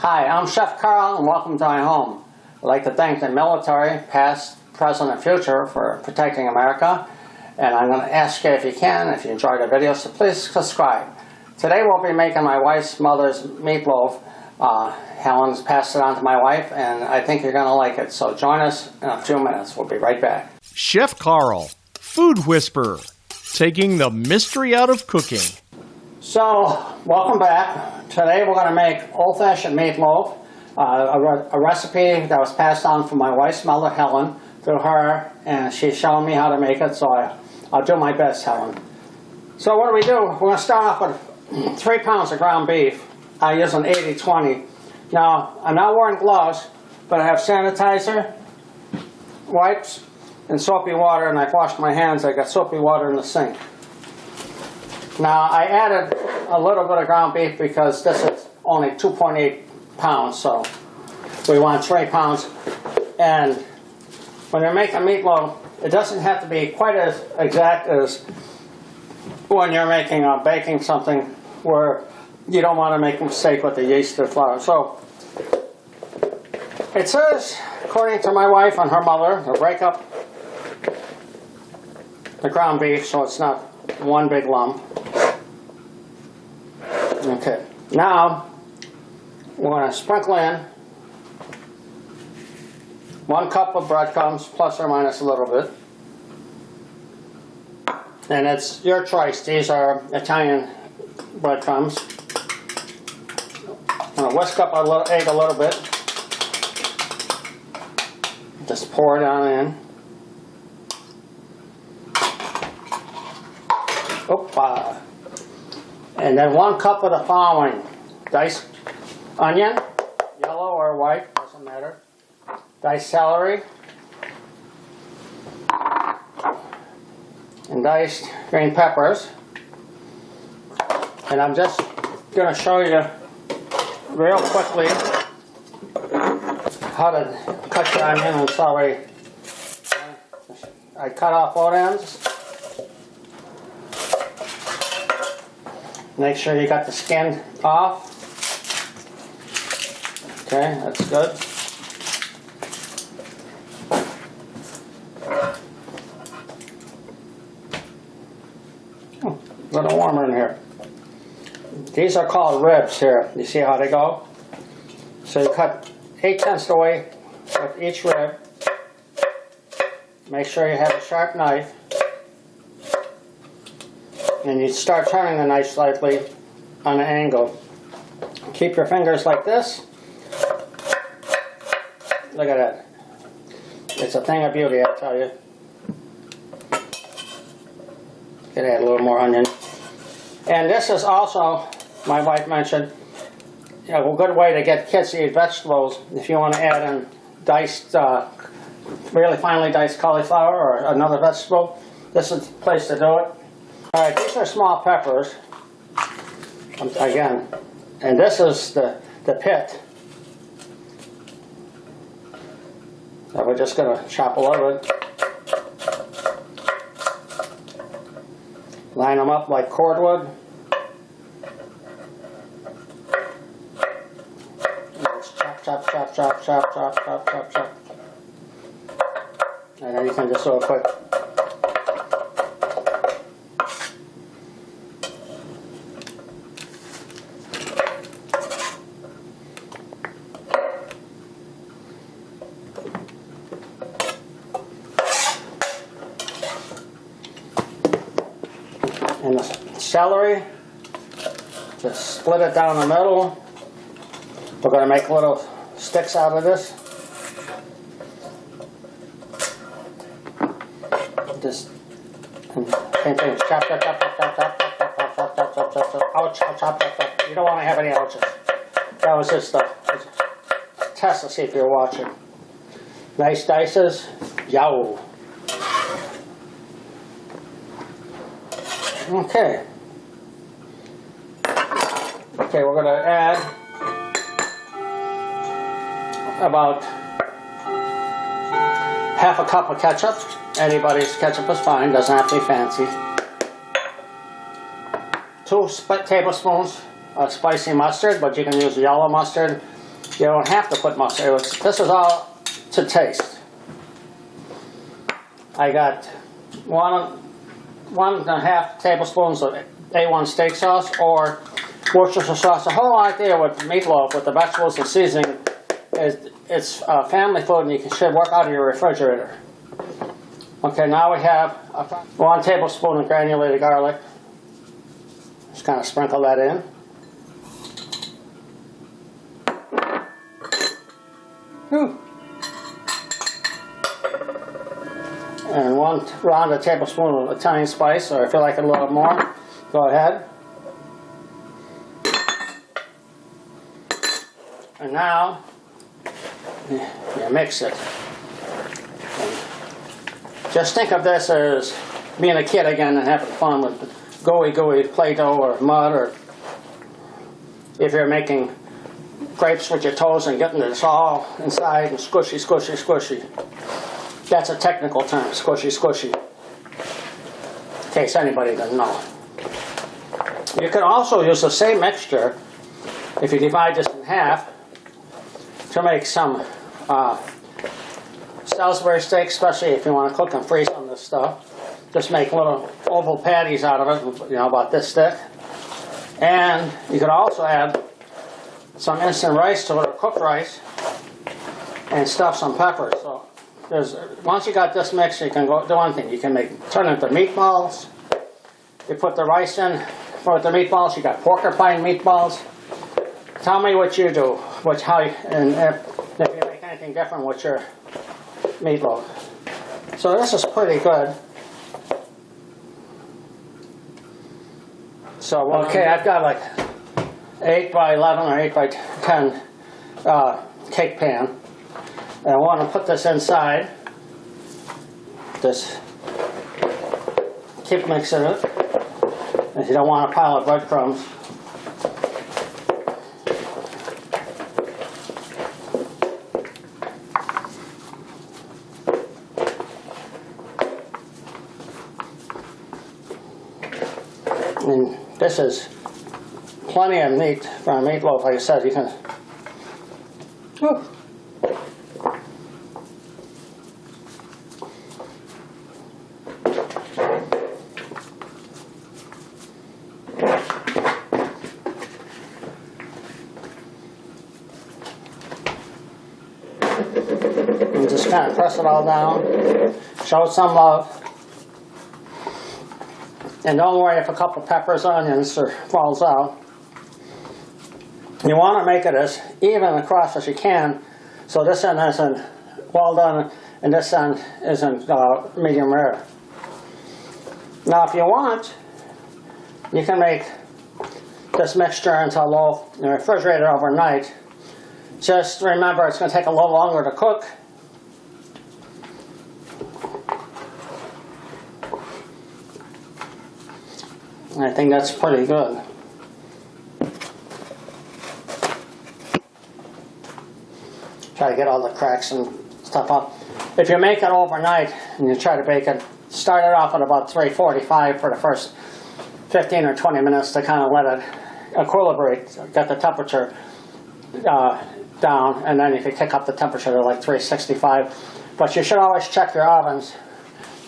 Hi, I'm Chef Carl and welcome to my home. I'd like to thank the military, past, present, and future for protecting America. And I'm going to ask you if you enjoy the videos, to please subscribe. Today we'll be making my wife's mother's meatloaf. Helens passed it on to my wife and I think you're going to like it. So join us in a few minutes. We'll be right back. Chef Carl, food whisperer, taking the mystery out of cooking. So, welcome back. Today we're going to make old-fashioned meatloaf, a recipe that was passed on from my wife's mother, Helen, through her, and she's showing me how to make it, so I'll do my best, Helen. So what do? We're going to start off with 3 pounds of ground beef. I use an 80-20. Now, I'm not wearing gloves, but I have sanitizer, wipes, and soapy water, and I've washed my hands. I got soapy water in the sink. Now, I added a little bit of ground beef because this is only 2.8 pounds, so we want 3 pounds. And when you're making meatloaf, it doesn't have to be quite as exact as when you're baking something where you don't want to make a mistake with the yeast or flour. So, it says, according to my wife and her mother, to break up the ground beef so it's not one big lump. Okay, now we're going to sprinkle in 1 cup of breadcrumbs, plus or minus a little bit. And it's your choice. These are Italian breadcrumbs. I'm going to whisk up our egg a little bit. Just pour it on in. Opa. And then 1 cup of the following: diced onion, yellow or white, doesn't matter. Diced celery. And diced green peppers. And I'm just going to show you real quickly how to cut your onion and celery. I cut off both ends. Make sure you got the skin off. Okay, that's good. A little warmer in here. These are called ribs here. You see how they go? So you cut 8/10 away with each rib. Make sure you have a sharp knife. And you start turning the knife slightly on an angle. Keep your fingers like this. Look at that. It's a thing of beauty, I tell you. Could add a little more onion. And this is also, my wife mentioned, a good way to get kids to eat vegetables. If you want to add in diced, really finely diced cauliflower or another vegetable, this is the place to do it. Alright, these are small peppers, again, and this is the pit. So we're just going to chop a little bit. Line them up like cordwood. Chop, chop, chop, chop, chop, chop, chop, chop, chop. And then you can just do a quick. And the celery, just split it down the middle. We're going to make little sticks out of this. Just same thing. Chop, chop, chop, chop, chop, chop, chop, chop, chop, chop, chop, chop, chop. Ouch, ouch, chop, chop, chop. You don't want to have any ouches. That was just a test to see if you're watching. Nice dices. Yow. Okay. Okay, we're going to add about half a cup of ketchup. Anybody's ketchup is fine, doesn't have to be fancy. 2 tablespoons of spicy mustard, but you can use yellow mustard. You don't have to put mustard. This is all to taste. I got 1.5 tablespoons of A1 steak sauce or Worcestershire sauce. The whole idea with meatloaf, with the vegetables and seasoning, is it's family food and you should work out of your refrigerator. Okay, now we have 1 tablespoon of granulated garlic. Just kind of sprinkle that in. And 1 rounded tablespoon of Italian spice, or if you like it a little more, go ahead. And now, you mix it. And just think of this as being a kid again and having fun with gooey Play-Doh or mud, or if you're making grapes with your toes and getting this all inside and squishy. That's a technical term, squishy. In case anybody doesn't know. You can also use the same mixture, if you divide this in half, to make some salisbury steak, especially if you want to cook and freeze some of this stuff. Just make little oval patties out of it, about this thick. And you could also add some instant rice to it, or cooked rice, and stuff some peppers. So once you got this mix, you can go do one thing. You can turn it into meatballs. You put the rice in for the meatballs. You got porcupine meatballs. Tell me what you do, and if you make anything different with your meatloaf. So this is pretty good. So okay, I've got like 8 by 11 or 8 by 10 cake pan. And I want to put this inside. Just keep mixing it. If you don't want a pile of breadcrumbs. And this is plenty of meat for a meatloaf. Like I said, you can. Whew. And just kind of press it all down. Show it some love. And don't worry if a couple peppers, onions falls out. You want to make it as even across as you can, so this end isn't well done and this end isn't medium rare. Now if you want, you can make this mixture into a loaf in the refrigerator overnight. Just remember it's going to take a little longer to cook. I think that's pretty good. Try to get all the cracks and stuff up. If you make it overnight and you try to bake it, start it off at about 345 for the first 15 or 20 minutes to kind of let it equilibrate, get the temperature down, and then you can kick up the temperature to like 365. But you should always check your ovens.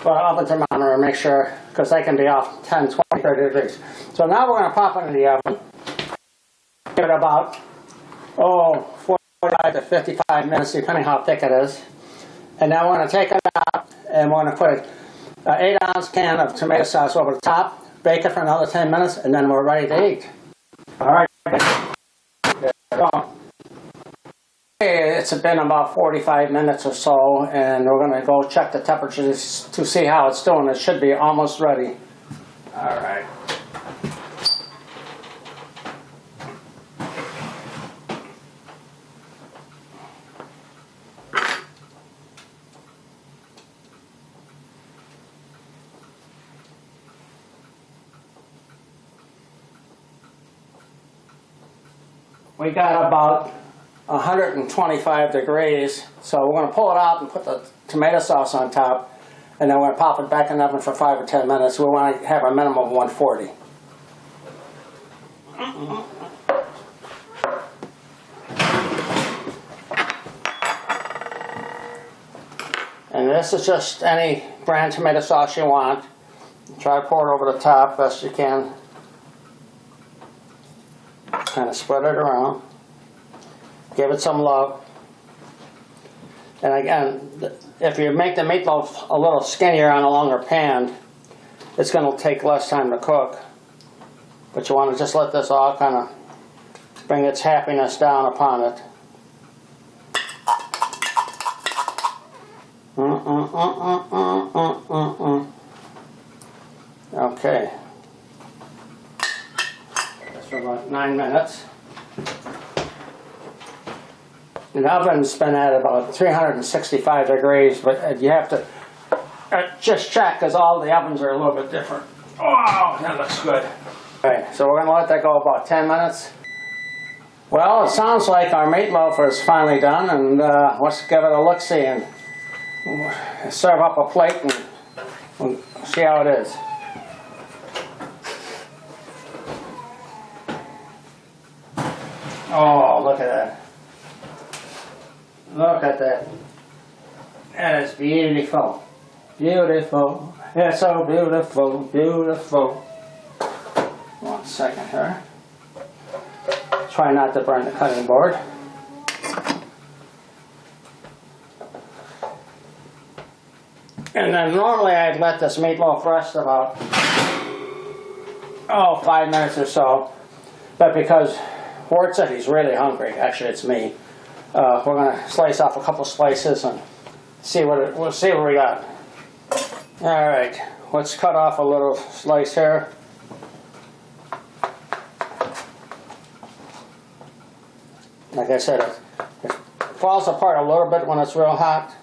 Well, oven thermometer and make sure, because they can be off 10, 20, 30 degrees. So now we're going to pop it in the oven. Give it about, 45 to 55 minutes, depending how thick it is. And now we're going to take it out, and we're going to put an 8-ounce can of tomato sauce over the top, bake it for another 10 minutes, and then we're ready to eat. All right. There we go. It's been about 45 minutes or so, and we're going to go check the temperature to see how it's doing. It should be almost ready. All right. We got about 125 degrees, so we're going to pull it out and put the tomato sauce on top, and then we're going to pop it back in the oven for 5 or 10 minutes. We want to have a minimum of 140. And this is just any brand tomato sauce you want. Try to pour it over the top best you can. Kind of spread it around. Give it some love. And again, if you make the meatloaf a little skinnier on a longer pan, it's going to take less time to cook. But you want to just let this all kind of bring its happiness down upon it. Okay. That's for about 9 minutes. The oven's been at about 365 degrees, but you have to just check because all the ovens are a little bit different. Oh, that looks good. Okay, so we're going to let that go about 10 minutes. Well, it sounds like our meatloaf is finally done, and let's give it a look-see and serve up a plate and we'll see how it is. Oh, look at that. Look at that. That is beautiful. Beautiful. It's so beautiful, beautiful. 1 second here. Try not to burn the cutting board. And then normally I'd let this meatloaf rest about 5 minutes or so. But because Ward said he's really hungry, actually it's me, we're going to slice off a couple slices and we'll see what we got. All right, let's cut off a little slice here. Like I said, it falls apart a little bit when it's real hot.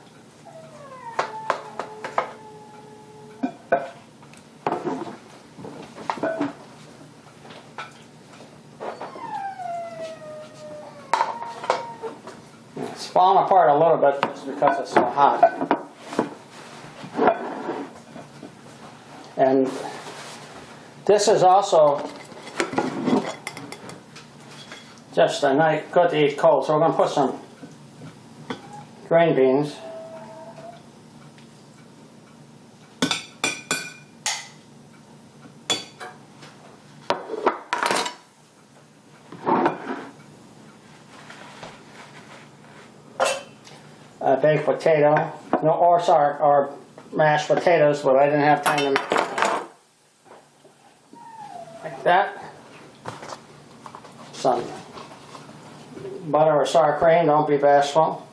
It's falling apart a little bit just because it's so hot. And this is also just a nice, good to eat cold. So we're going to put some green beans. A baked potato, or mashed potatoes, but I didn't have time to. Like that. Some butter or sour cream, don't be bashful.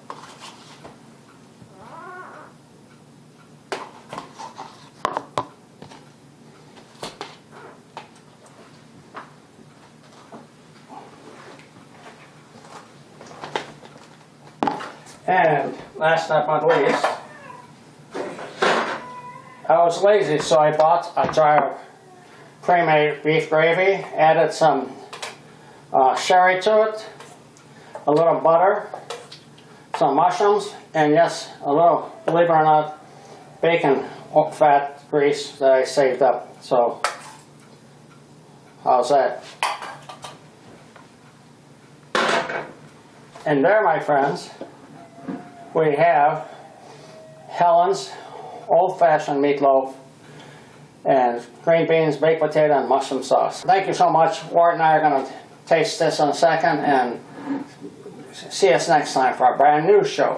And last but not least, I was lazy, so I bought a jar of pre-made beef gravy, added some sherry to it, a little butter, some mushrooms, and yes, a little, believe it or not, bacon fat grease that I saved up. So, how's that? And there, my friends, we have Helens old-fashioned meatloaf and green beans, baked potato, and mushroom sauce. Thank you so much. Ward and I are going to taste this in a second, and see us next time for our brand new show.